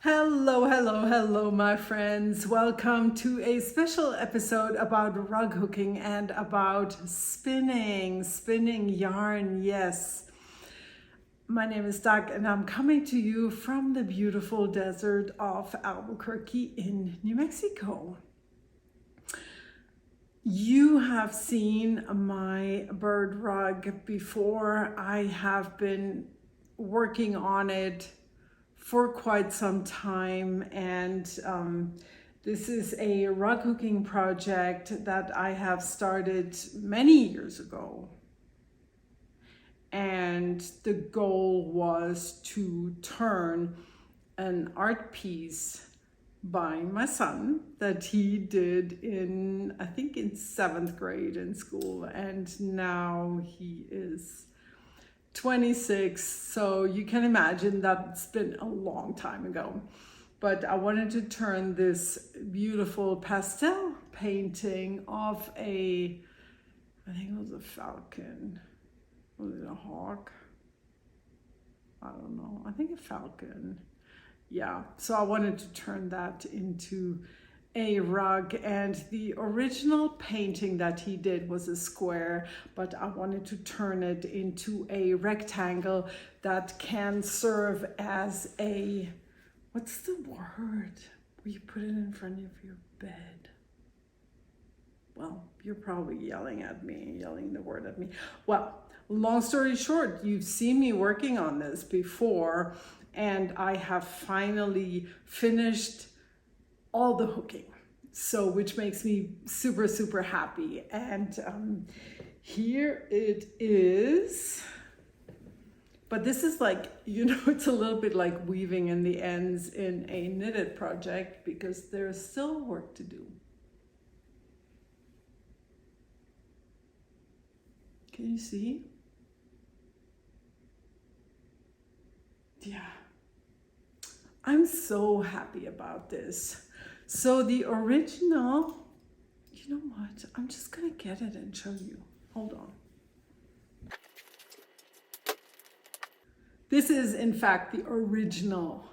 Hello, hello, hello, my friends. Welcome to a special episode about rug hooking and about spinning yarn. Yes, my name is Doug, and I'm coming to you from the beautiful desert of Albuquerque in New Mexico. You have seen my bird rug before. I have been working on it for quite some time, and this is a rug hooking project that I have started many years ago, and the goal was to turn an art piece by my son that he did in, I think, in 7th grade in school, and now he is 26, so you can imagine that's been a long time ago. But I wanted to turn this beautiful pastel painting of I think it was a falcon. Was it a hawk? I don't know. I think a falcon. Yeah, so I wanted to turn that into a rug, and the original painting that he did was a square, but I wanted to turn it into a rectangle that can serve as a, what's the word where you put it in front of your bed? Well, you're probably yelling the word at me. Well, long story short, you've seen me working on this before, and I have finally finished all the hooking, so which makes me super happy. And here it is. But this is like, it's a little bit like weaving in the ends in a knitted project because there's still work to do. Can you see? Yeah, I'm so happy about this. So the original, you know what? I'm just gonna get it and show you. Hold on. This is in fact the original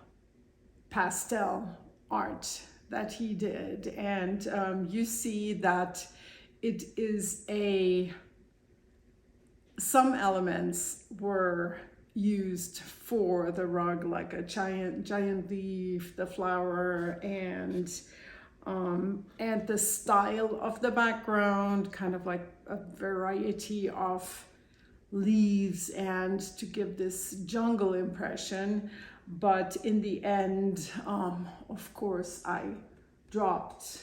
pastel art that he did. And you see that it is some elements were used for the rug, like a giant leaf, the flower, and the style of the background, kind of like a variety of leaves, and to give this jungle impression. But in the end, of course, I dropped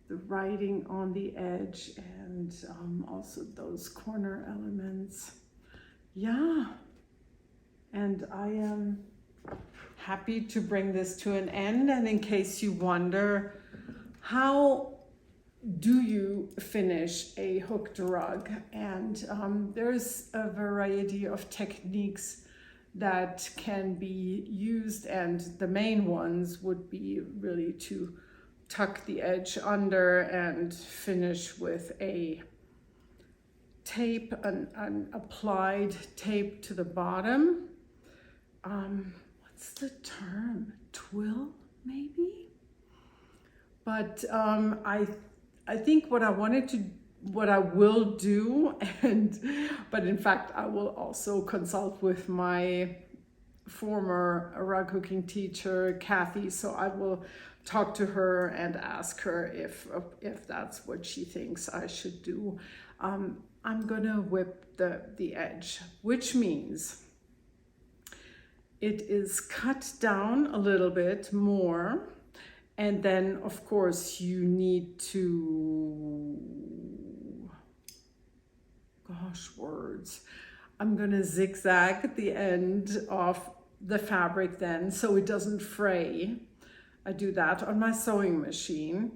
the writing on the edge and also those corner elements. Yeah. And I am happy to bring this to an end. And in case you wonder, how do you finish a hooked rug? And there's a variety of techniques that can be used, and the main ones would be really to tuck the edge under and finish with a tape, an applied tape to the bottom. What's the term? Twill, maybe? But I think what I will do, but in fact I will also consult with my former rug hooking teacher, Kathy, so I will talk to her and ask her if that's what she thinks I should do. I'm gonna whip the edge, which means it is cut down a little bit more, and then of course you need to, I'm gonna zigzag the end of the fabric then so it doesn't fray. I do that on my sewing machine,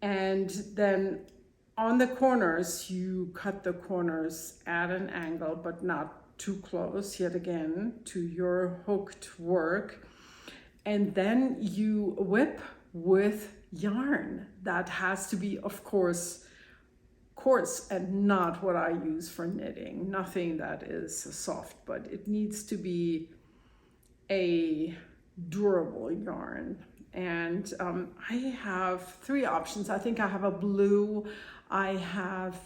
and then on the corners, you cut the corners at an angle, but not too close, yet again, to your hooked work. And then you whip with yarn. That has to be, of course, coarse and not what I use for knitting. Nothing that is soft, but it needs to be a durable yarn. And I have three options. I think I have a blue, I have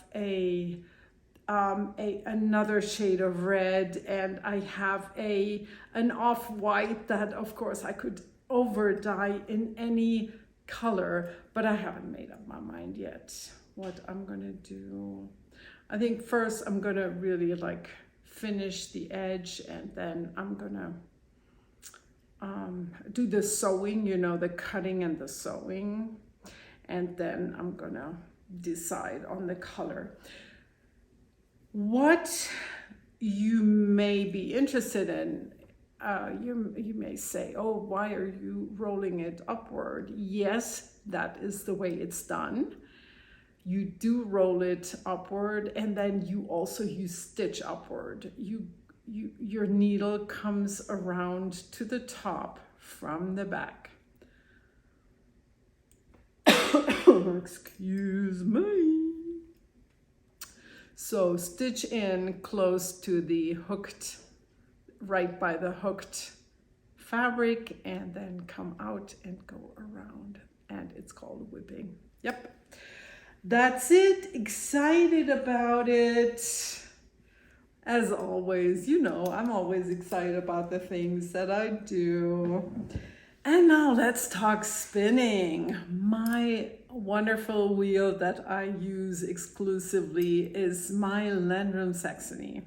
another shade of red, and I have an off-white that of course I could over dye in any color, but I haven't made up my mind yet what I'm gonna do. I think first I'm gonna really like finish the edge, and then I'm gonna do the sewing, you know, the cutting and the sewing, and then I'm gonna decide on the color. What you may be interested in, you may say, oh, why are you rolling it upward? Yes, that is the way it's done. You do roll it upward, and then you also stitch upward. Your needle comes around to the top from the back. Excuse me. So stitch in close to the hooked, right by the hooked fabric, and then come out and go around, and it's called whipping. Yep, that's it. Excited about it. As always, you know, I'm always excited about the things that I do. And now let's talk spinning. My wonderful wheel that I use exclusively is my Landrum Saxony.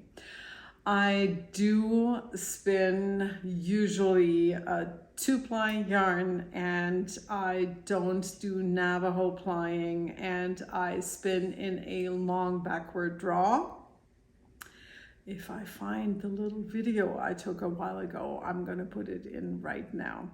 I do spin usually a 2-ply yarn, and I don't do Navajo plying, and I spin in a long backward draw. If I find the little video I took a while ago, I'm going to put it in right now.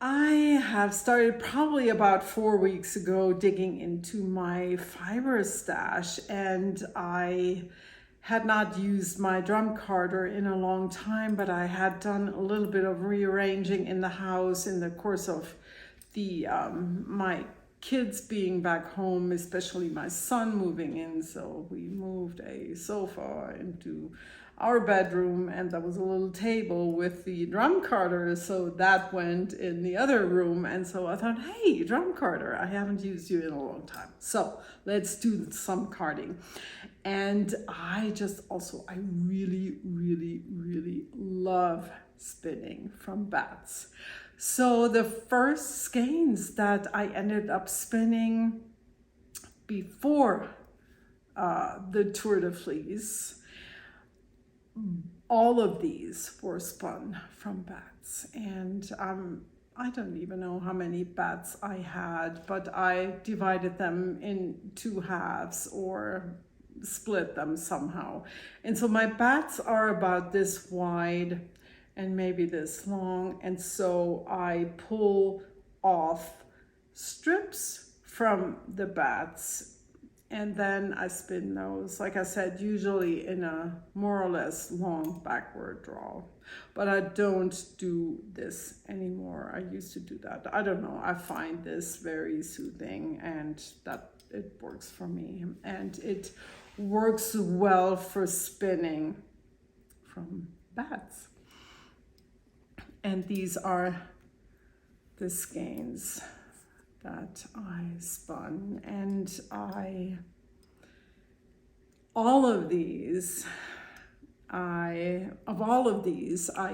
I have started probably about 4 weeks ago digging into my fiber stash, and I had not used my drum carder in a long time, but I had done a little bit of rearranging in the house in the course of the my kids being back home, especially my son moving in. So we moved a sofa into our bedroom, and there was a little table with the drum carder, so that went in the other room. And so I thought, hey, drum carder, I haven't used you in a long time, so let's do some carding. And I really, really, really love spinning from bats. So the first skeins that I ended up spinning before the Tour de Fleece, all of these were spun from bats. And I don't even know how many bats I had, but I divided them in two halves or split them somehow. And so my bats are about this wide and maybe this long. And so I pull off strips from the bats, and then I spin those, like I said, usually in a more or less long backward draw. But I don't do this anymore. I used to do that. I don't know. I find this very soothing, and that it works for me. And it works well for spinning from bats. And these are the skeins that I spun, and all of these, I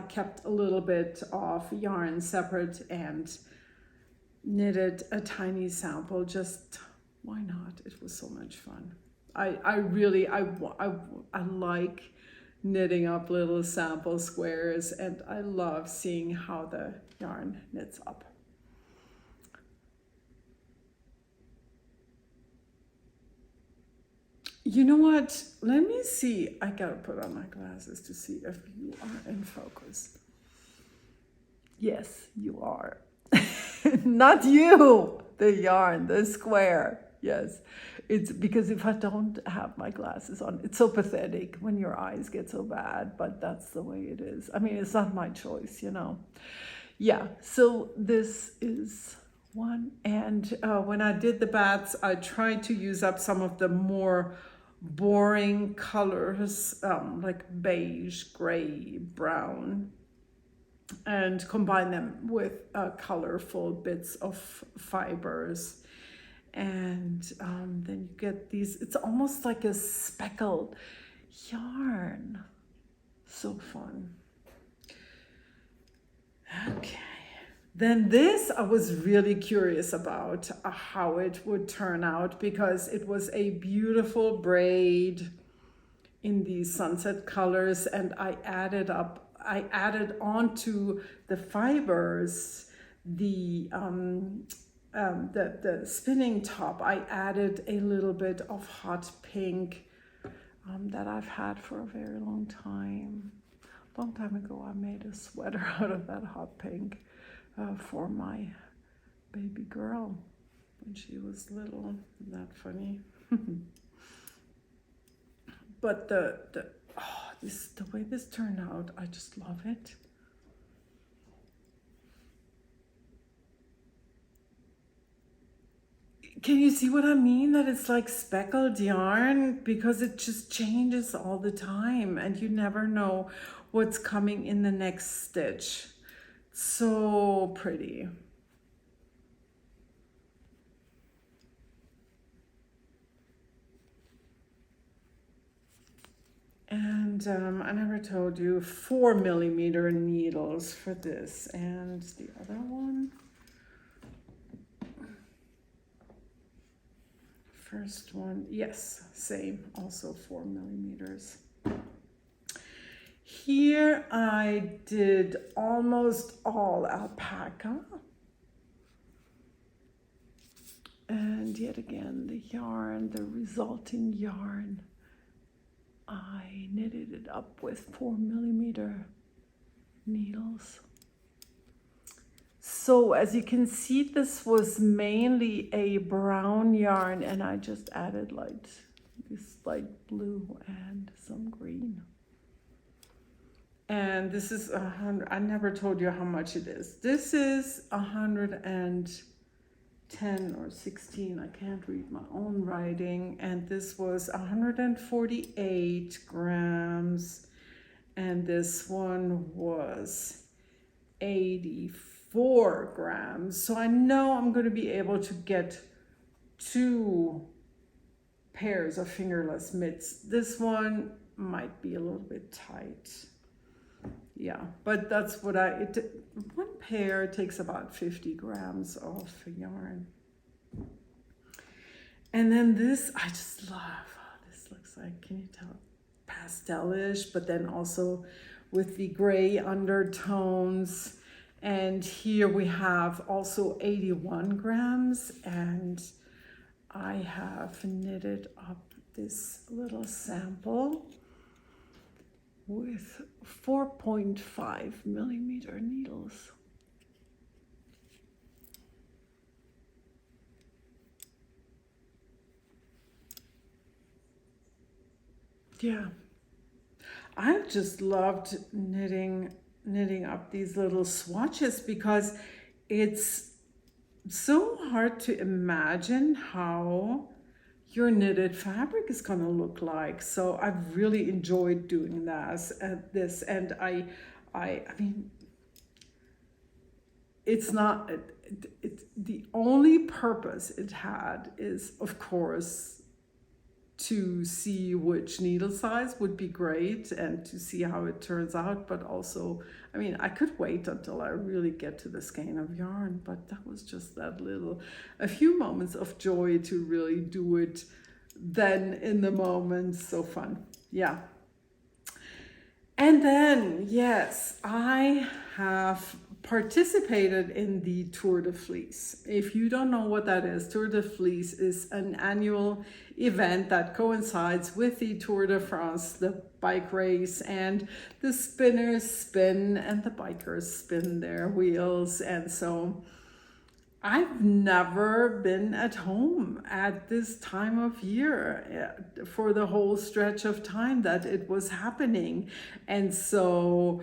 kept a little bit of yarn separate and knitted a tiny sample. Just why not? It was so much fun. I like knitting up little sample squares, and I love seeing how the yarn knits up. You know what? Let me see. I gotta put on my glasses to see if you are in focus. Yes, you are. Not you, the yarn, the square. Yes, it's because if I don't have my glasses on, it's so pathetic when your eyes get so bad, but that's the way it is. I mean, it's not my choice, you know. Yeah, so this is one. And when I did the bats, I tried to use up some of the more boring colors, like beige, gray, brown, and combine them with colorful bits of fibers. And then you get these, it's almost like a speckled yarn. So fun. Okay. Then this, I was really curious about how it would turn out, because it was a beautiful braid in these sunset colors, and I added onto the fibers the spinning top. I added a little bit of hot pink that I've had for a very long time. A long time ago, I made a sweater out of that hot pink for my baby girl when she was little. Isn't that funny? But the way this turned out, I just love it. Can you see what I mean? That it's like speckled yarn, because it just changes all the time and you never know what's coming in the next stitch. So pretty. And I never told you, 4mm needles for this, and the other one. First one, yes, same, also 4mm. Here I did almost all alpaca. And yet again, the yarn, the resulting yarn, I knitted it up with 4mm needles. So as you can see, this was mainly a brown yarn, and I just added this light blue and some green. And this is 100, I never told you how much it is. This is 110 or 16, I can't read my own writing. And this was 148 grams. And this one was 84 grams. So I know I'm going to be able to get 2 pairs of fingerless mitts. This one might be a little bit tight. Yeah, but that's what one pair takes about 50 grams of yarn. And then this, I just love. Oh, this looks like, can you tell? Pastelish, but then also with the gray undertones. And here we have also 81 grams, and I have knitted up this little sample with 4.5 millimeter needles. Yeah, I've just loved knitting up these little swatches because it's so hard to imagine how your knitted fabric is going to look like. So I've really enjoyed doing this, and I mean, it's not, the only purpose it had is, of course, to see which needle size would be great and to see how it turns out. But also, I mean, I could wait until I really get to the skein of yarn, but that was just a few moments of joy to really do it then in the moment. So fun. Yeah. And then, yes, I have participated in the Tour de Fleece. If you don't know what that is, Tour de Fleece is an annual event that coincides with the Tour de France, the bike race, and the spinners spin and the bikers spin their wheels. And so I've never been at home at this time of year for the whole stretch of time that it was happening. And so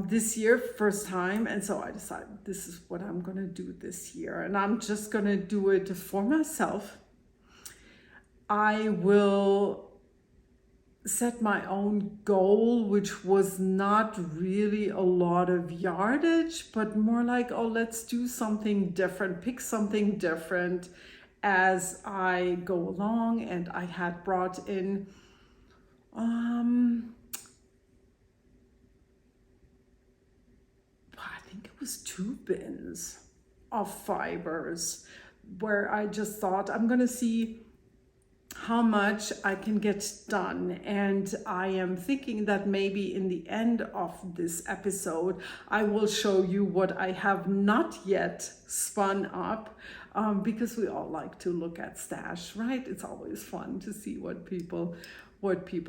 this year, first time. And so I decided this is what I'm going to do this year. And I'm just going to do it for myself. I will set my own goal, which was not really a lot of yardage, but more like, oh, let's do something different, pick something different as I go along. And I had brought in I think it was 2 bins of fibers, where I just thought I'm going to see how much I can get done. And I am thinking that maybe in the end of this episode, I will show you what I have not yet spun up, because we all like to look at stash, right? It's always fun to see what people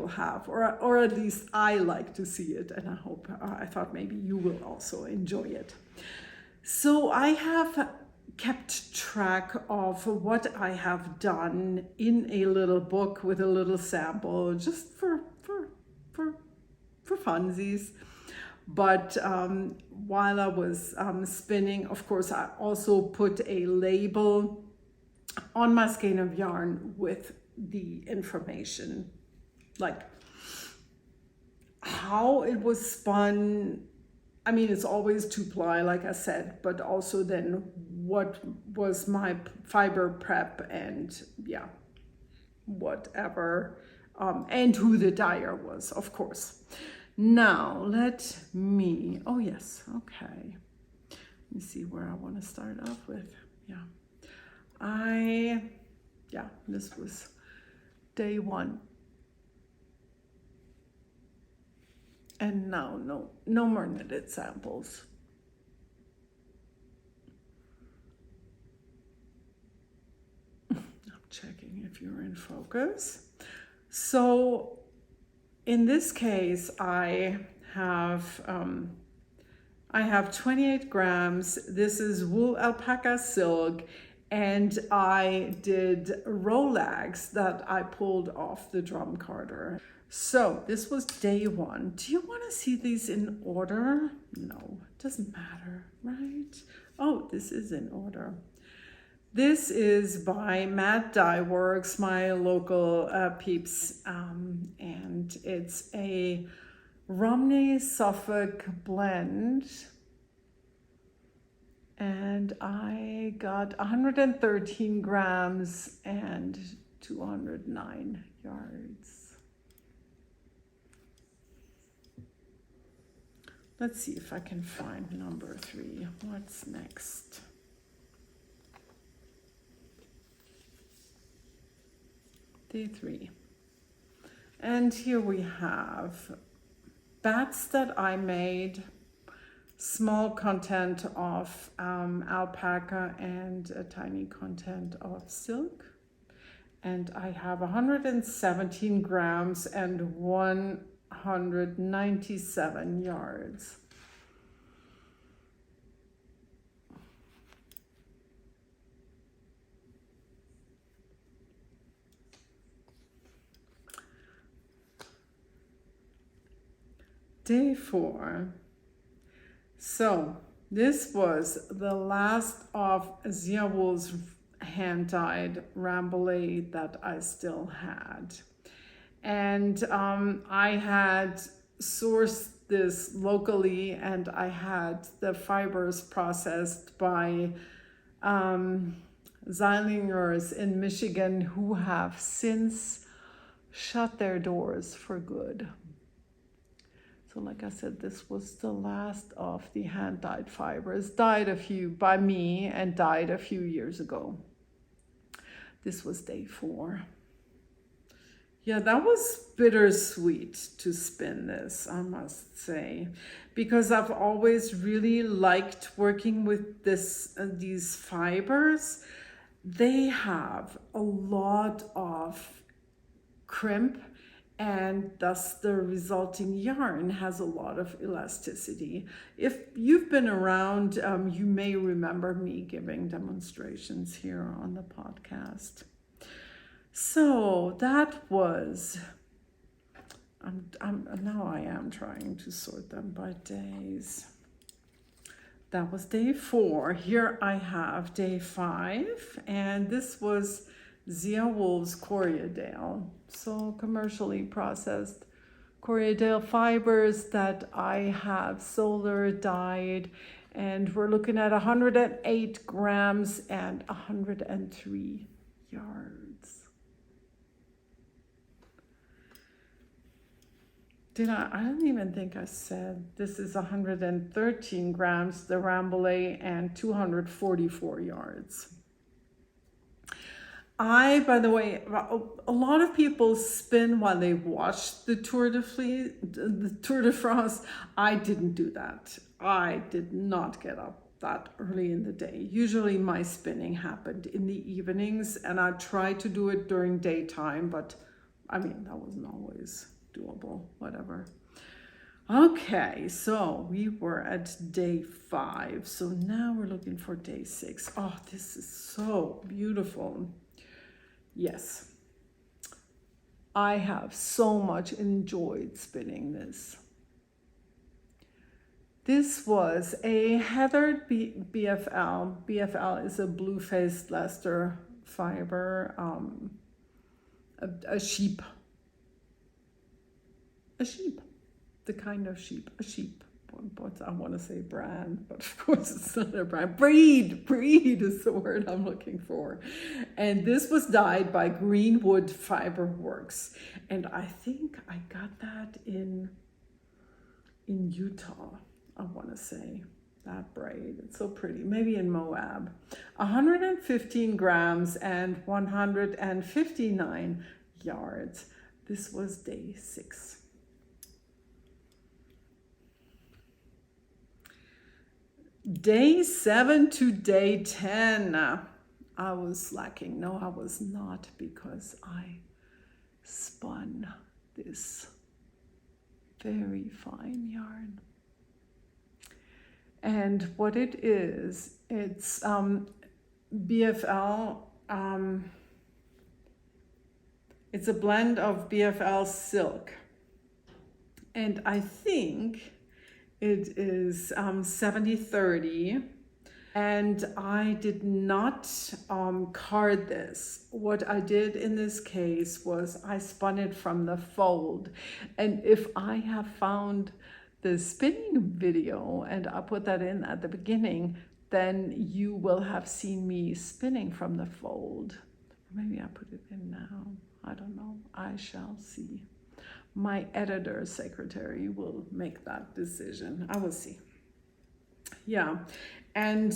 have, or at least I like to see it, and I thought maybe you will also enjoy it. So I have kept track of what I have done in a little book with a little sample, just for funsies. But while I was spinning, of course, I also put a label on my skein of yarn with the information, like how it was spun. I mean, it's always 2-ply, like I said, but also then what was my fiber prep, and yeah, whatever, and who the dyer was, of course. Now let me, oh yes, okay. Let me see where I want to start off with. This was day 1. And now, no more knitted samples. I'm checking if you're in focus. So in this case, I have I have 28 grams. This is wool alpaca silk, and I did Rolex that I pulled off the drum carder. So this was day 1. Do you want to see these in order? No, it doesn't matter, right? Oh, this is in order. This is by Matt Dye Works, my local peeps, and it's a Romney Suffolk blend, and I got 113 grams and 209 yards. Let's see if I can find number 3. What's next? Day 3. And here we have bats that I made, small content of alpaca and a tiny content of silk. And I have 117 grams and 197 yards. Day 4. So this was the last of Zia Wool's hand-dyed Rambouillet that I still had. And I had sourced this locally, and I had the fibers processed by Zeilingers in Michigan, who have since shut their doors for good. So like I said, this was the last of the hand-dyed fibers, dyed by me and dyed a few years ago. This was day 4. Yeah, that was bittersweet to spin this, I must say, because I've always really liked working with these fibers. They have a lot of crimp, and thus the resulting yarn has a lot of elasticity. If you've been around, you may remember me giving demonstrations here on the podcast. So that was, now I am trying to sort them by days. That was day 4. Here I have day 5, and this was Zia Wool's Corriedale. So commercially processed Corriedale fibers that I have solar dyed, and we're looking at 108 grams and 103 yards. I don't even think I said this is 113 grams, the Rambouillet, and 244 yards. By the way, a lot of people spin while they watch the Tour de France. I didn't do that. I did not get up that early in the day. Usually my spinning happened in the evenings, and I tried to do it during daytime, but I mean, that wasn't always doable, whatever. Okay, so we were at day 5. So now we're looking for day 6. Oh, this is so beautiful. Yes, I have so much enjoyed spinning this. This was a heathered BFL. BFL is a blue-faced Leicester fiber, a sheep, the kind of sheep, a sheep. What I want to say brand, but of course it's not a brand. Breed is the word I'm looking for. And this was dyed by Greenwood Fiber Works, and I think I got that in Utah. I want to say that braid. It's so pretty. Maybe in Moab. 115 grams and 159 yards. This was day 6. Day 7 to day 10. I was slacking. No, I was not, because I spun this very fine yarn. And what it is, it's BFL, it's a blend of BFL silk. And I think it is 70/30. And I did not card this. What I did in this case was I spun it from the fold. And if I have found the spinning video and I put that in at the beginning, then you will have seen me spinning from the fold. Maybe I put it in now. I don't know. I shall see. My editor secretary will make that decision. I will see. Yeah. And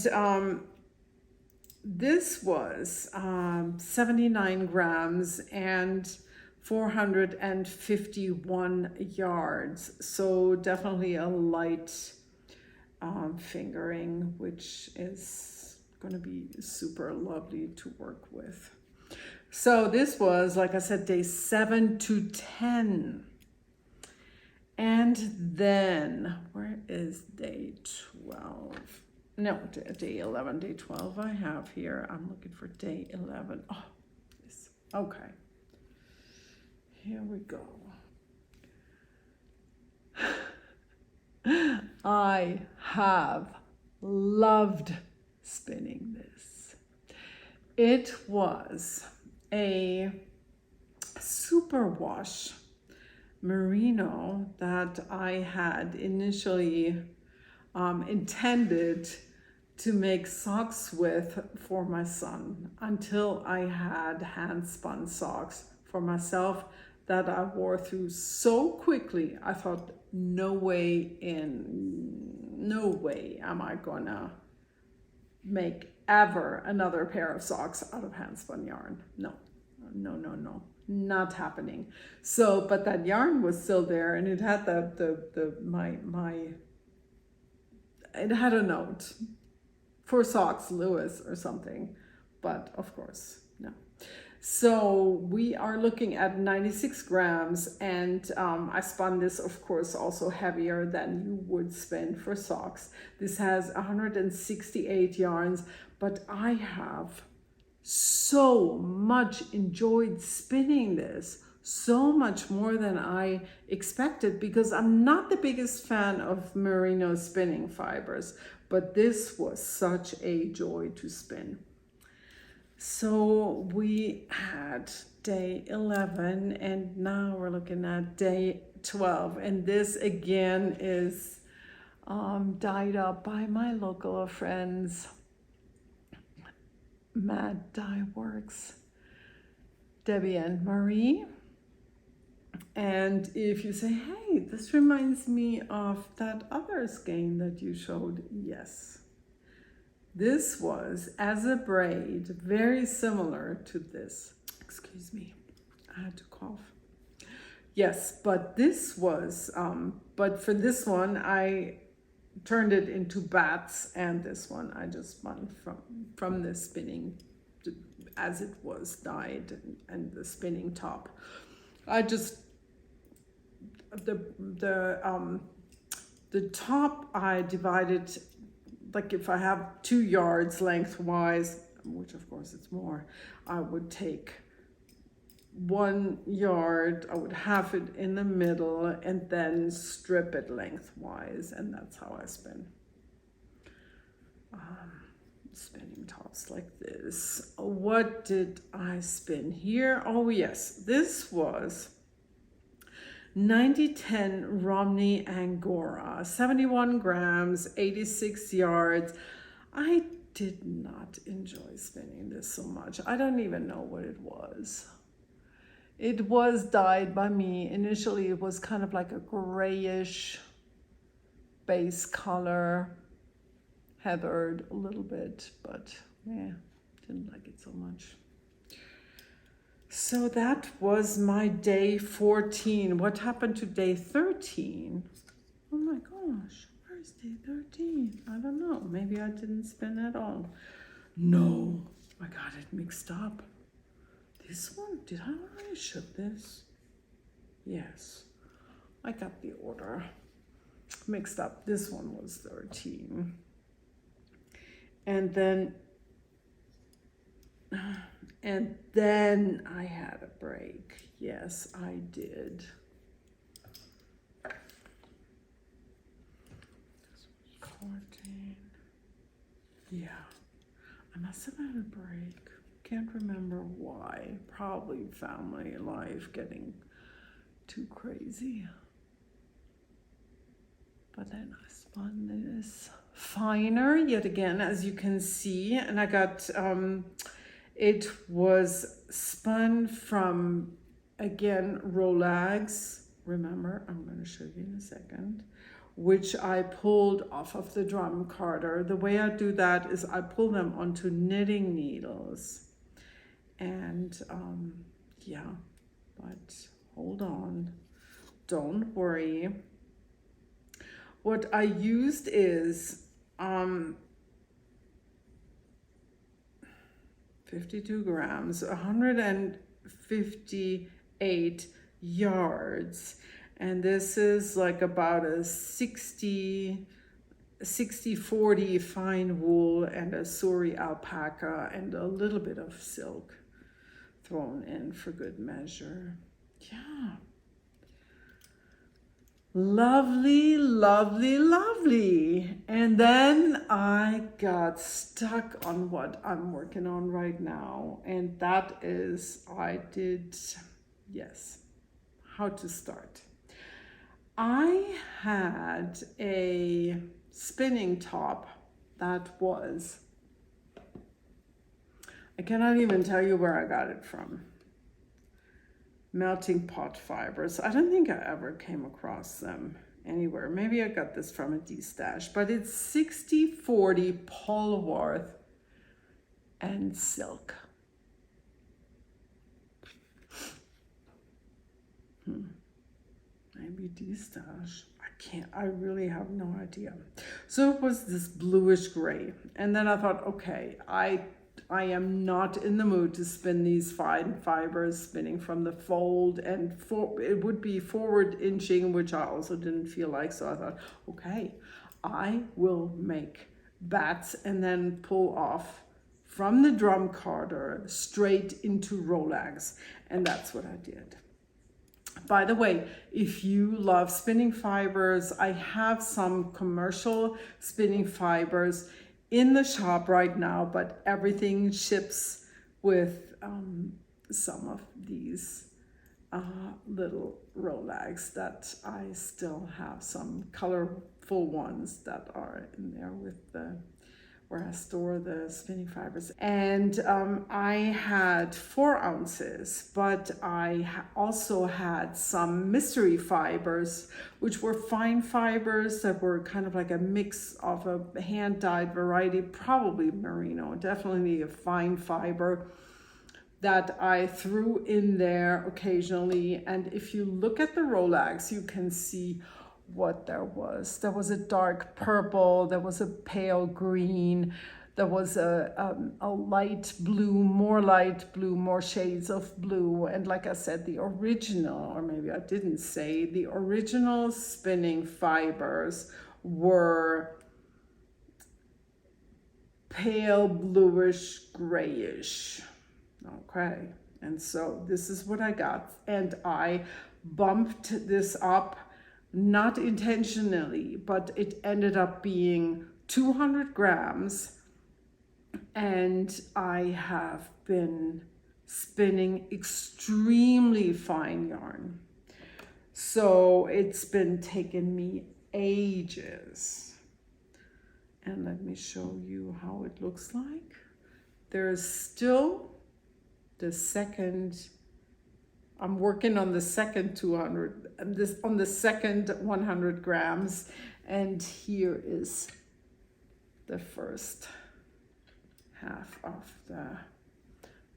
this was 79 grams and 451 yards. So definitely a light fingering, which is going to be super lovely to work with. So this was, like I said, day 7 to 10. And then, where is day 12? No, day 11, day 12 I have here. I'm looking for day 11. Oh, this, okay. Here we go. I have loved spinning this. It was a superwash merino that I had initially intended to make socks with for my son, until I had hand spun socks for myself that I wore through so quickly. I thought, no way am I gonna make ever another pair of socks out of hand spun yarn. No, not happening. So, but that yarn was still there, and it had it had a note for socks, Lewis or something, but of course, no. So we are looking at 96 grams, and I spun this, of course, also heavier than you would spin for socks. This has 168 yarns, but I have so much enjoyed spinning this, so much more than I expected, because I'm not the biggest fan of merino spinning fibers, but this was such a joy to spin. So we had day 11, and now we're looking at day 12, and this again is dyed up by my local friends, Mad Dye Works, Debbie and Marie. And if you say, hey, this reminds me of that other skein that you showed, yes. This was as a braid, very similar to this. Excuse me, I had to cough. Yes, but this was, but for this one, I turned it into bats, and this one I just spun from the spinning as it was dyed, and the spinning top. I just, the top I divided, like if I have 2 yards lengthwise, which of course it's more, I would take 1 yard, I would half it in the middle, and then strip it lengthwise, and that's how I spin. Spinning tops like this. What did I spin here? Oh yes, this was 9010 Romney Angora, 71 grams, 86 yards. I did not enjoy spinning this so much. I don't even know what it was. It was dyed by me. Initially, it was kind of like a grayish base color, heathered a little bit, but yeah, didn't like it so much. So that was my day 14. What happened to day 13? Oh my gosh, where's day 13? I don't know. Maybe I didn't spin at all. No, I got it mixed up. This one, did I already ship this? Yes, I got the order. mixed up. This one was 13. And then I had a break. Yes, I did. This was 14. Yeah, I must have had a break. Can't remember why. Probably family life getting too crazy. But then I spun this finer yet again, as you can see, and I got it was spun from, again, Rolex. Remember, I'm going to show you in a second, which I pulled off of the drum carder. The way I do that is I pull them onto knitting needles. And yeah, but hold on, don't worry. What I used is 52 grams, 158 yards. And this is like about a 60-40 fine wool and a Suri alpaca and a little bit of silk thrown in for good measure. Yeah. Lovely, lovely, lovely. And then I got stuck on what I'm working on right now. And that is, how to start. I had a spinning top that was, I cannot even tell you where I got it from. Melting pot fibers. I don't think I ever came across them anywhere. Maybe I got this from a D-stash, but it's 60-40 Polwarth and silk. Maybe D-stash. I really have no idea. So it was this bluish gray. And then I thought, okay, I am not in the mood to spin these fine fibers spinning from the fold, and it would be forward inching, which I also didn't feel like. So I thought, okay, I will make bats and then pull off from the drum carder straight into Rolex. And that's what I did. By the way, if you love spinning fibers, I have some commercial spinning fibers in the shop right now, but everything ships with some of these little Rolex that I still have some colorful ones that are in there with where I store the spinning fibers. And I had 4 ounces, but I also had some mystery fibers, which were fine fibers that were kind of like a mix of a hand-dyed variety, probably merino, definitely a fine fiber, that I threw in there occasionally. And if you look at the Rolex, you can see what there was. There was a dark purple, there was a pale green, there was a light blue, more shades of blue. And like I said, the original, or maybe I didn't say, the original spinning fibers were pale bluish grayish. Okay, and so this is what I got. And I bumped this up, not intentionally, but it ended up being 200 grams. And I have been spinning extremely fine yarn. So it's been taking me ages. And let me show you how it looks like. There's still the second, I'm working on the second 200, on the second 100 grams. And here is the first half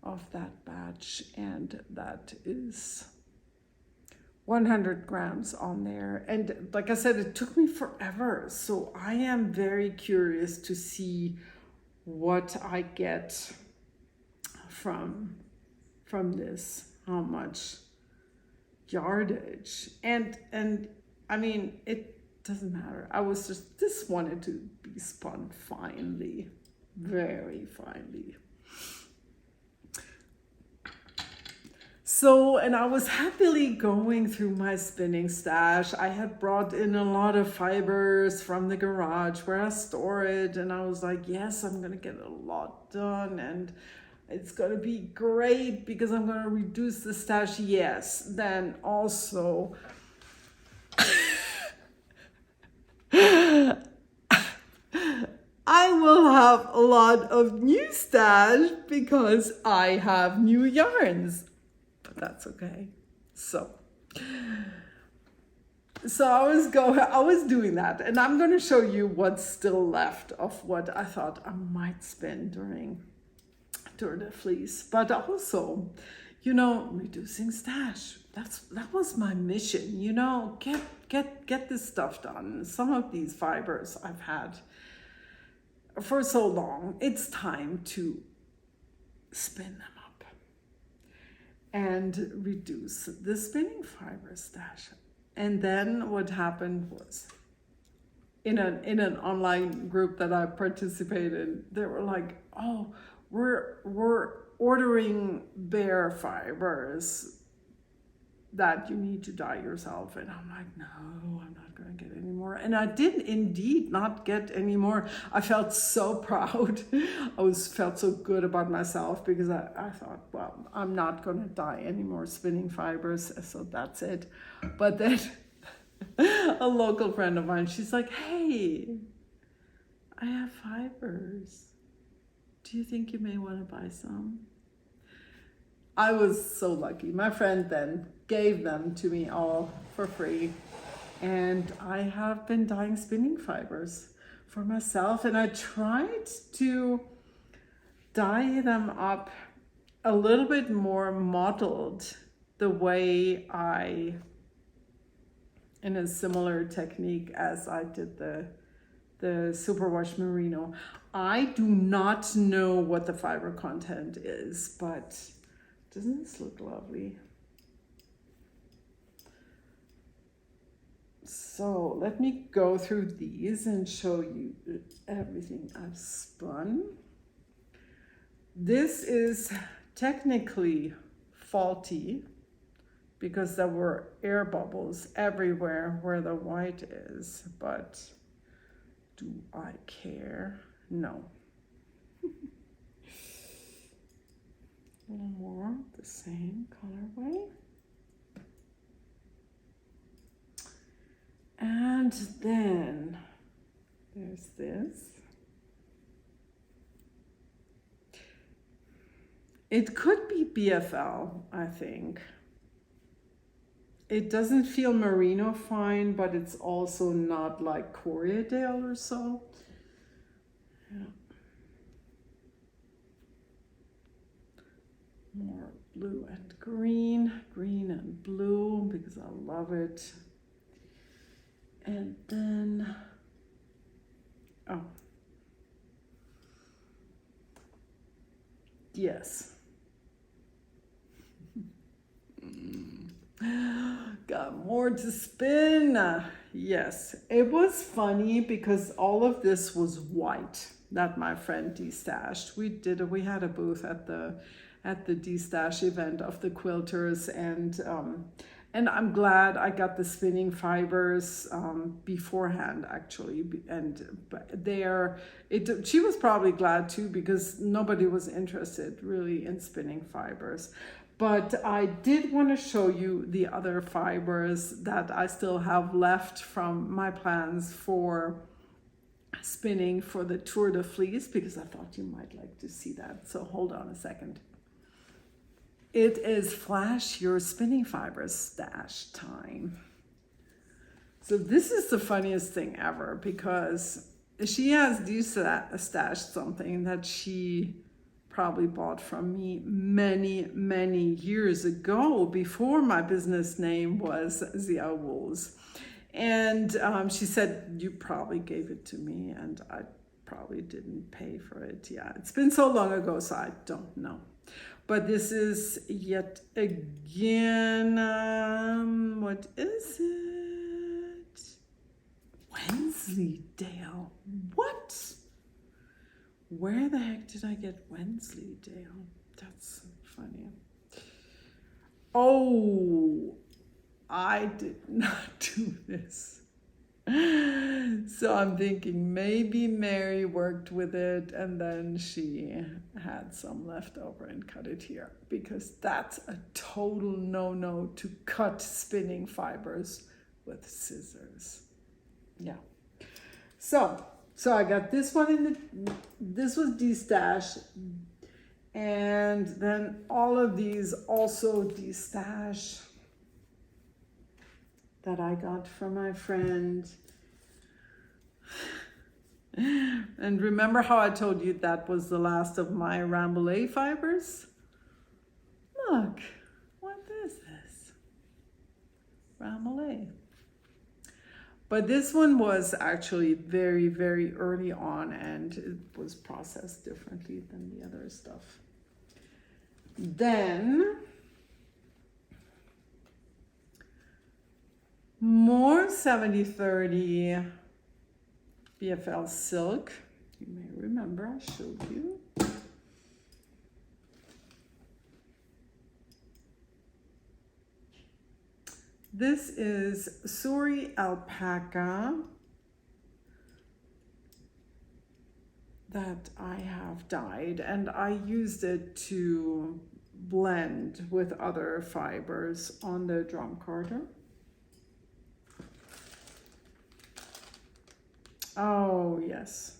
of that batch, and that is 100 grams on there. And like I said, it took me forever, so I am very curious to see what I get from this, how much yardage. And I mean, doesn't matter. This wanted to be spun finely, very finely. So, and I was happily going through my spinning stash. I had brought in a lot of fibers from the garage where I store it. And I was like, yes, I'm going to get a lot done. And it's going to be great because I'm going to reduce the stash. Yes. Then also, I will have a lot of new stash because I have new yarns. But that's okay. So I was doing that, and I'm going to show you what's still left of what I thought I might spin during the fleece. But also, reducing stash. That was my mission. Get this stuff done. Some of these fibers I've had for so long. It's time to spin them up and reduce the spinning fiber stash. And then what happened was, in an online group that I participated in, they were like, "Oh, we're ordering bare fibers that you need to dye yourself." And I'm like, no, I'm not going to get any more. And I did indeed not get any more. I felt so proud. Felt so good about myself because I thought, well, I'm not going to dye any more spinning fibers, so that's it. But then a local friend of mine, she's like, "Hey, I have fibers. Do you think you may want to buy some?" I was so lucky. My friend then gave them to me all for free. And I have been dyeing spinning fibers for myself. And I tried to dye them up a little bit more modeled the way in a similar technique as I did the superwash merino. I do not know what the fiber content is, but doesn't this look lovely? So let me go through these and show you everything I've spun. This is technically faulty because there were air bubbles everywhere where the white is, but do I care? No. A little more the same colorway. And then there's this. It could be BFL, I think. It doesn't feel merino fine, but it's also not like Corriedale or so. Yeah. More blue and green and blue because I love it. And then, oh, yes. Got more to spin. Yes, it was funny because all of this was white that my friend destashed. We had a booth at the destash event of the quilters, and I'm glad I got the spinning fibers beforehand, actually. And she was probably glad too because nobody was interested really in spinning fibers. But I did want to show you the other fibers that I still have left from my plans for spinning for the Tour de Fleece because I thought you might like to see that. So hold on a second. It is Flash Your Spinning Fibers stash time. So this is the funniest thing ever because she has destashed something that she probably bought from me many years ago before my business name was Zia Wools. And she said, you probably gave it to me and I probably didn't pay for it. Yeah, it's been so long ago, so I don't know. But this is yet again, what is it? Wensleydale. What? Where the heck did I get Wensleydale? That's funny. Oh, I did not do this. So I'm thinking maybe Mary worked with it and then she had some left over and cut it here, because that's a total no-no to cut spinning fibers with scissors. Yeah. So I got this one this was D-stash, and then all of these also D-stash that I got from my friend. And remember how I told you that was the last of my Rambouillet fibers? Look, what is this? Rambouillet. But this one was actually very, very early on, and it was processed differently than the other stuff. Then more 70-30 BFL silk. You may remember I showed you. This is Suri alpaca that I have dyed, and I used it to blend with other fibers on the drum carder. Oh, yes.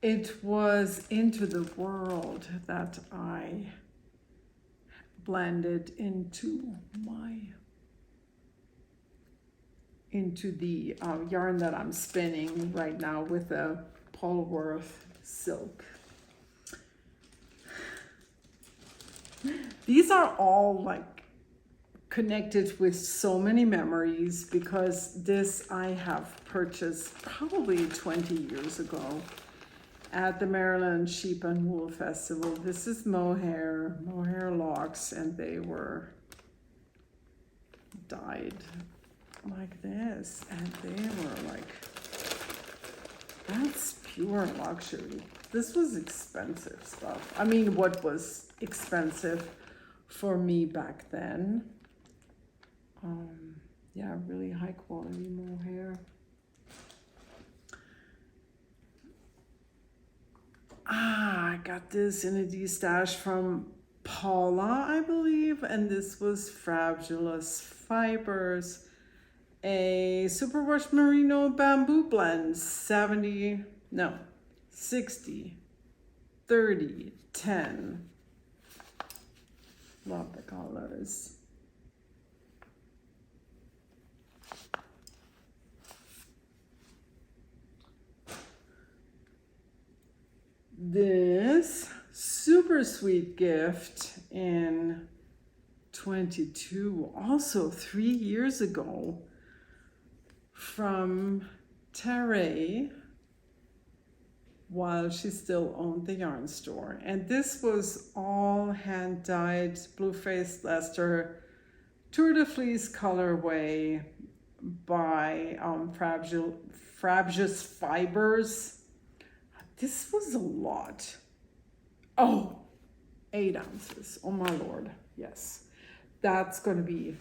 It was Into the World that I blended into the yarn that I'm spinning right now with a Polworth silk. These are all like connected with so many memories, because this I have purchased probably 20 years ago at the Maryland Sheep and Wool Festival. This is mohair locks, and they were dyed like this, and they were like, that's pure luxury. This was expensive stuff. I mean, what was expensive for me back then. Yeah, really high quality mohair. I got this in a D-stash from Paula, I believe, and this was Frabulous Fibers, a superwash merino bamboo blend, 60, 30, 10. Love the colors. This super sweet gift in 22, also 3 years ago, from Terray, while she still owned the yarn store. And this was all hand dyed blue-faced Leicester Tour de Fleece colorway by Frabjous Fibers. This was a lot. Oh, 8 ounces. Oh my Lord. Yes. That's going to be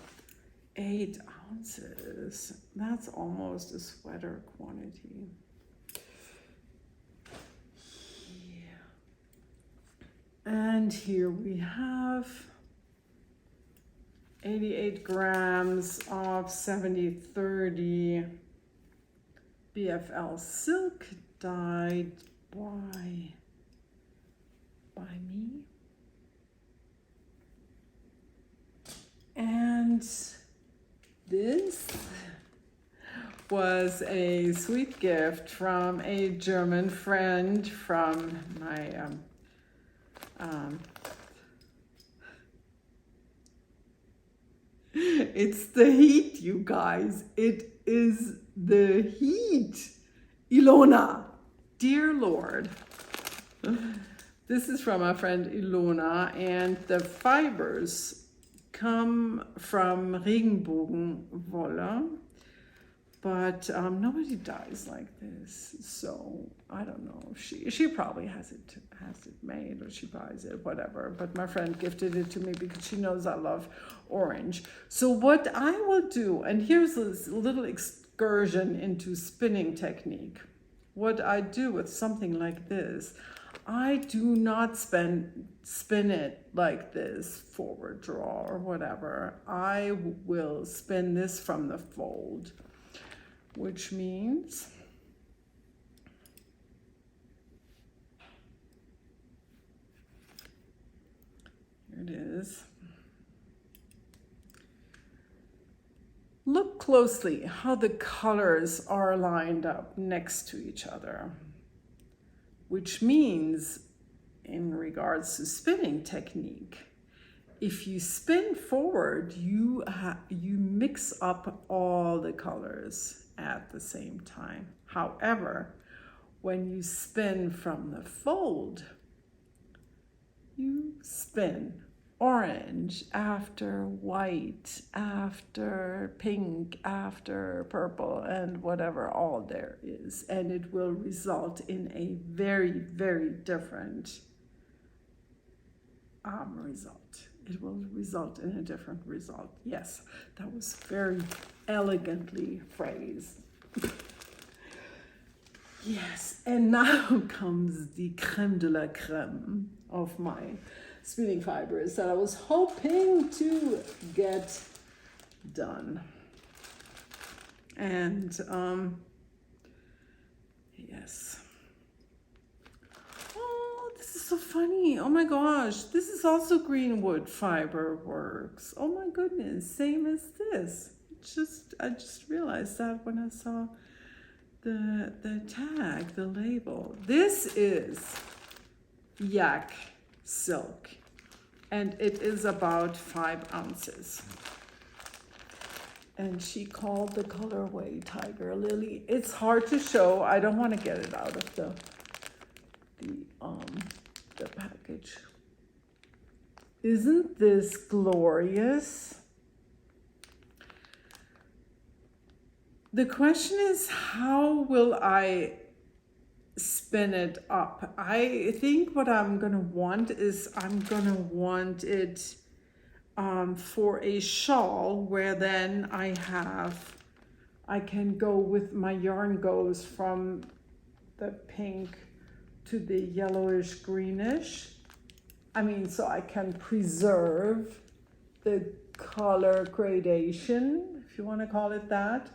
8 ounces. That's almost a sweater quantity. Yeah. And here we have 88 grams of 70-30 BFL silk dyed by me. And this was a sweet gift from a German friend from my it's the heat, you guys. It is the heat. Ilona, dear Lord. This is from our friend Ilona, and the fibers come from Regenbogenwolle, But nobody dyes like this, so I don't know. She probably has it made, or she buys it, whatever. But my friend gifted it to me because she knows I love orange. So what I will do, and here's this little excursion into spinning technique. What I do with something like this, I do not spin it like this, forward draw or whatever. I will spin this from the fold, which means here it is. Look closely how the colors are lined up next to each other, which means in regards to spinning technique, if you spin forward, you mix up all the colors at the same time. However, when you spin from the fold, you spin orange after white, after pink, after purple, and whatever all there is. And it will result in a very, very different result. It will result in a different result. Yes, that was very elegantly phrased. Yes, and now comes the creme de la creme of my spinning fibers that I was hoping to get done. And yes. Oh, this is so funny. Oh my gosh, this is also greenwood fiber works. Oh my goodness, same as this. I just realized that when I saw the tag, the label. This is yak silk, and it is about 5 ounces. And she called the colorway Tiger Lily. It's hard to show. I don't want to get it out of the package. Isn't this glorious? The question is, how will I spin it up? I think what I'm gonna want is I'm gonna want it for a shawl, where then I can go with my yarn goes from the pink to the yellowish greenish. I mean, so I can preserve the color gradation, if you want to call it that.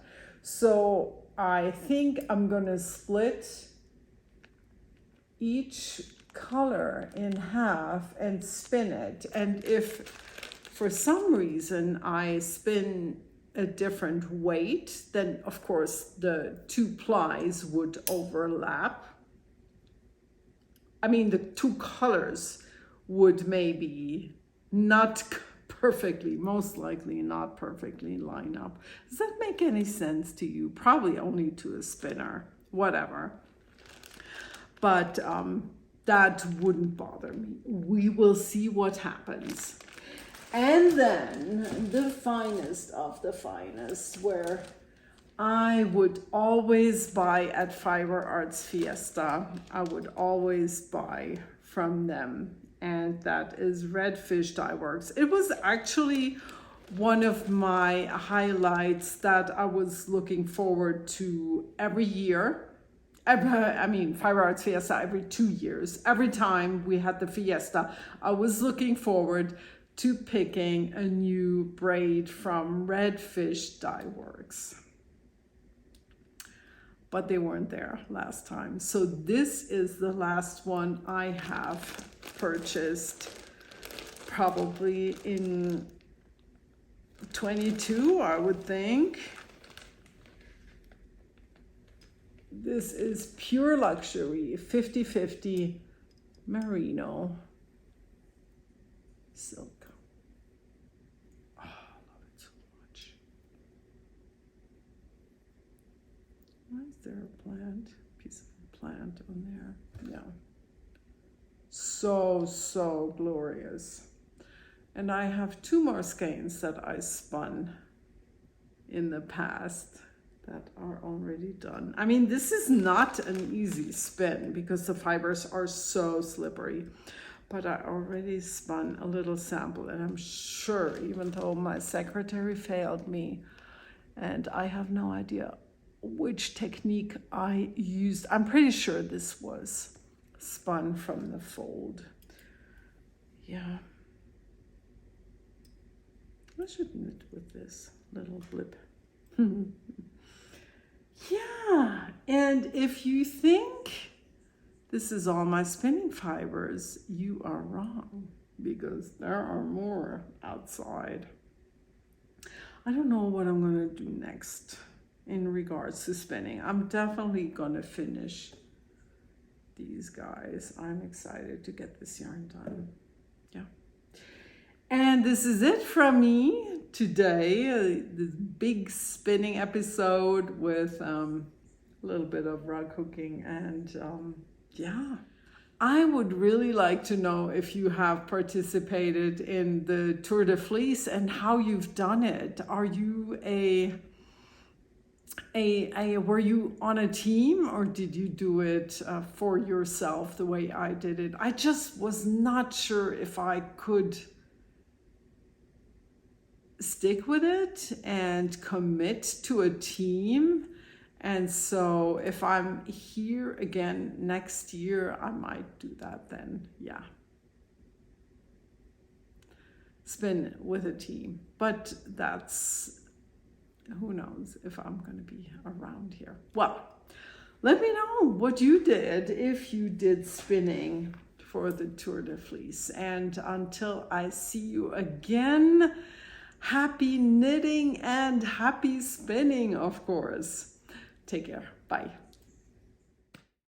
So I think I'm gonna split each color in half and spin it. And if for some reason I spin a different weight, then of course the 2 plies would overlap. I mean, the 2 colors would maybe not perfectly, most likely not perfectly line up. Does that make any sense to you? Probably only to a spinner, whatever. But that wouldn't bother me. We will see what happens. And then the finest of the finest, where I would always buy at Fiber Arts Fiesta. I would always buy from them. And that is Redfish Dye Works. It was actually one of my highlights that I was looking forward to every year. I mean, Fiber Arts Fiesta every 2 years. Every time we had the fiesta, I was looking forward to picking a new braid from Redfish Dye Works. But they weren't there last time. So this is the last one I have purchased, probably in 22, I would think. This is Pure Luxury 50/50 merino silk. Oh, I love it so much. Why is there a piece of a plant on there? Yeah. So glorious. And I have 2 more skeins that I spun in the past. that are already done. I mean, this is not an easy spin because the fibers are so slippery, but I already spun a little sample, and I'm sure, even though my secretary failed me and I have no idea which technique I used, I'm pretty sure this was spun from the fold. Yeah. I should knit with this little blip. Yeah, and if you think this is all my spinning fibers, you are wrong, because there are more outside. I don't know what I'm going to do next in regards to spinning. I'm definitely going to finish these guys. I'm excited to get this yarn done. Yeah. And this is it from me today. This big spinning episode with a little bit of rug hooking, and yeah. I would really like to know if you have participated in the Tour de Fleece and how you've done it. Are you were you on a team, or did you do it for yourself the way I did it? I just was not sure if I could stick with it and commit to a team. And so if I'm here again next year, I might do that then. Yeah. Spin with a team. But that's, who knows if I'm going to be around here. Well, let me know what you did, if you did spinning for the Tour de Fleece. And until I see you again, happy knitting and happy spinning, of course. Take care. Bye.